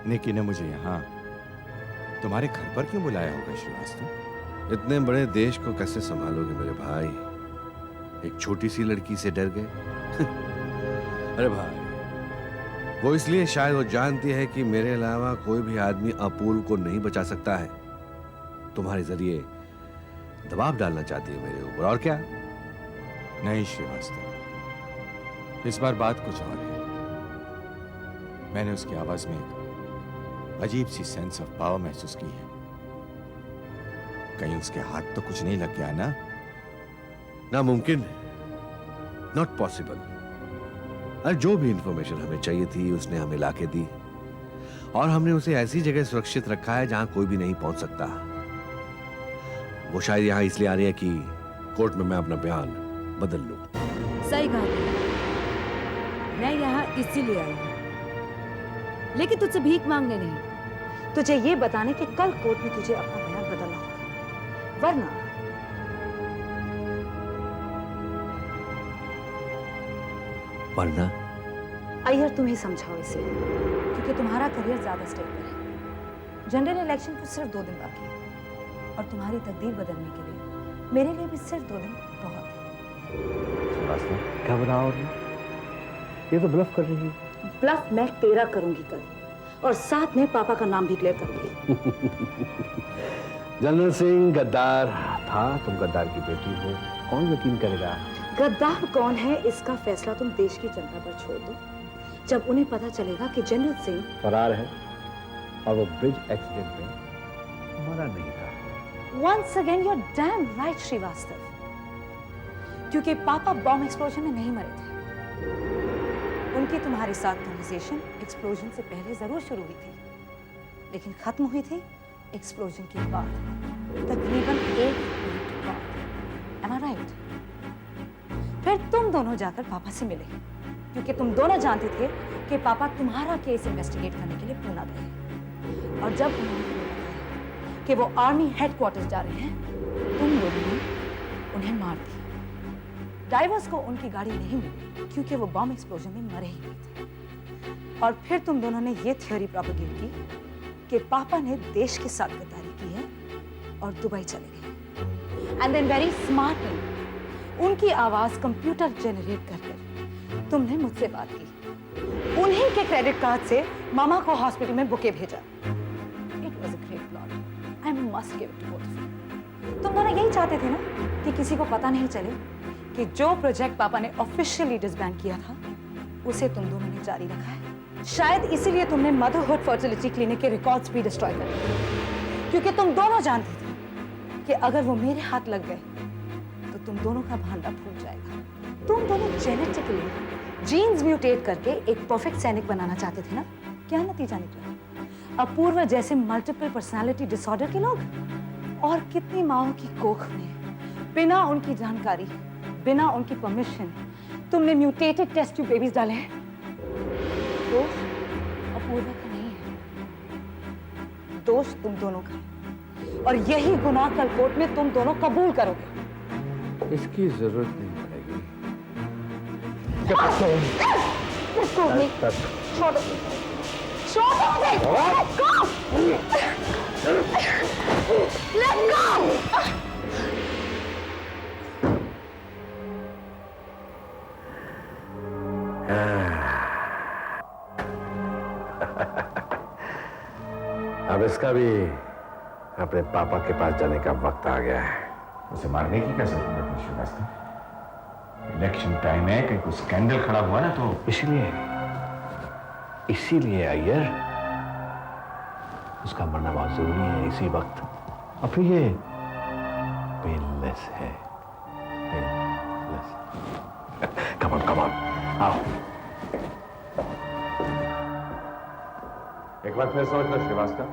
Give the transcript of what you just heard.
निकी ने मुझे यहाँ तुम्हारे घर पर क्यों बुलाया होगा श्रीवास्तव? इतने बड़े देश को कैसे संभालोगे मेरे भाई? एक छोटी सी लड़की से डर गए? अरे भाई, वो इसलिए शायद वो जानती है कि मेरे अलावा कोई भी आदमी अपूर्व को नहीं बचा सकता है। तुम्हारे जरिए दबाव डालना चाहती है मेरे ऊपर, और क्या? नहीं श्रीवास्तव, इस बार बात कुछ और है। मैंने उसकी आवाज में एक अजीब सी सेंस ऑफ पावर महसूस की है। कहीं उसके हाथ तो कुछ नहीं लग गया ना? नामुमकिन है, नॉट पॉसिबल। और जो भी इंफॉर्मेशन हमें चाहिए थी उसने हमें लाके दी, और हमने उसे ऐसी जगह सुरक्षित रखा है जहां कोई भी नहीं पहुंच सकता। वो शायद यहां इसलिए आ रही है कि कोर्ट में मैं अपना बयान बदल लूं। सही कहा, मैं यहाँ इसीलिए आई हूँ, लेकिन तुझसे भीख मांगने नहीं, तुझे ये बताने कि कल कोर्ट में तुझे अपना बयान बदलना होगा, वरना अय्यर तुम्हें समझाओ इसे, क्योंकि तुम्हारा करियर ज्यादा स्टेक पर है। जनरल इलेक्शन को सिर्फ 2 दिन बाकी है, और तुम्हारी तकदीर बदलने के लिए मेरे लिए भी सिर्फ 2 दिन बहुत है। घबराओ नहीं, ये तो ब्लफ कर रही है। ब्लफ मैं तेरा करूंगी कल, और साथ में पापा का नाम भी क्लियर करूंगी। जनरल सिंह गद्दार था, तुम गद्दार की बेटी हो, कौन यकीन करेगा? गद्दार कौन है इसका फैसला तुम देश की जनता पर छोड़ दो। जब उन्हें पता चलेगा कि जनरल सिंह फरार है और वो ब्रिज एक्सीडेंट में मरा नहीं था। Once again you're damn right Srivastava, क्योंकि पापा बॉम्ब एक्सप्लोजन में नहीं मरे थे। उनकी तुम्हारे साथ कन्वर्सेशन एक्सप्लोजन से पहले जरूर शुरू हुई थी, लेकिन खत्म हुई थी एक्सप्लोजन के बाद, तकरीबन 1 मिनट बाद। Am I right? फिर तुम दोनों जाकर पापा से मिले, क्योंकि तुम दोनों जानते थे कि पापा तुम्हारा केस इन्वेस्टिगेट करने के लिए पूना गए। और जब उन्होंने बताया कि वो आर्मी हेडक्वार्टर्स जा रहे हैं, तुम लोगों ने उन्हें मार दिया। ड्राइवर्स को उनकी गाड़ी नहीं मिली, क्योंकि वो बॉम्ब एक्सप्लोजन में मरे ही नहीं थे। और फिर तुम दोनों ने ये थ्योरी प्रोपेगेट की कि पापा ने देश के साथ गद्दारी की है और दुबई चले गए। एंड देन वेरी स्मार्टली उनकी आवाज कंप्यूटर जनरेट कर तुमने मुझसे बात की, उन्हीं के क्रेडिट कार्ड से मामा को हॉस्पिटल में बुके भेजा। It was a great plot, I must give it to both of you. तुम दोनों यही चाहते थे ना कि किसी को पता नहीं चले कि जो प्रोजेक्ट पापा ने ऑफिशियली डिसबैंड किया था उसे तुम दोनों ने जारी रखा है। शायद इसीलिए तुमने मदरहुड फर्टिलिटी क्लिनिक के रिकॉर्ड्स भी डिस्ट्रॉय कर दिए, क्योंकि तुम दोनों जानते थे कि अगर वो मेरे हाथ लग गए तो तुम दोनों का भांडा फूट जाएगा। तुम दोनों जेनेटिकली जीन्स म्यूटेट करके एक परफेक्ट सैनिक बनाना चाहते थे ना? क्या नतीजा निकला? अपूर्व जैसे मल्टीपल पर्सनालिटी डिसऑर्डर के लोग, और कितनी माओं की कोख में बिना उनकी जानकारी, बिना उनकी परमिशन तुमने म्यूटेटेड टेस्ट ट्यूब बेबीज डाले हैं। दोष अपूर्व का नहीं है, दोष तुम दोनों का है, और यही गुनाह कल कोर्ट में तुम दोनों कबूल करोगे। इसकी जरूरत नहीं पड़ेगी। छोड़ो, छोड़ो मुझे। Let go! अब इसका भी अपने पापा के पास जाने का वक्त आ गया है। उसे मारने की क्या जरूरत है श्रीवास्तव? इलेक्शन टाइम है, कहीं कोई स्कैंडल खड़ा हुआ ना तो। इसीलिए अय्यर, उसका मरना बहुत जरूरी है इसी वक्त। और फिर ये पेनलेस है, पेनलेस। कम ऑन, आओ। एक बार फिर सोच लो श्रीवास्तव,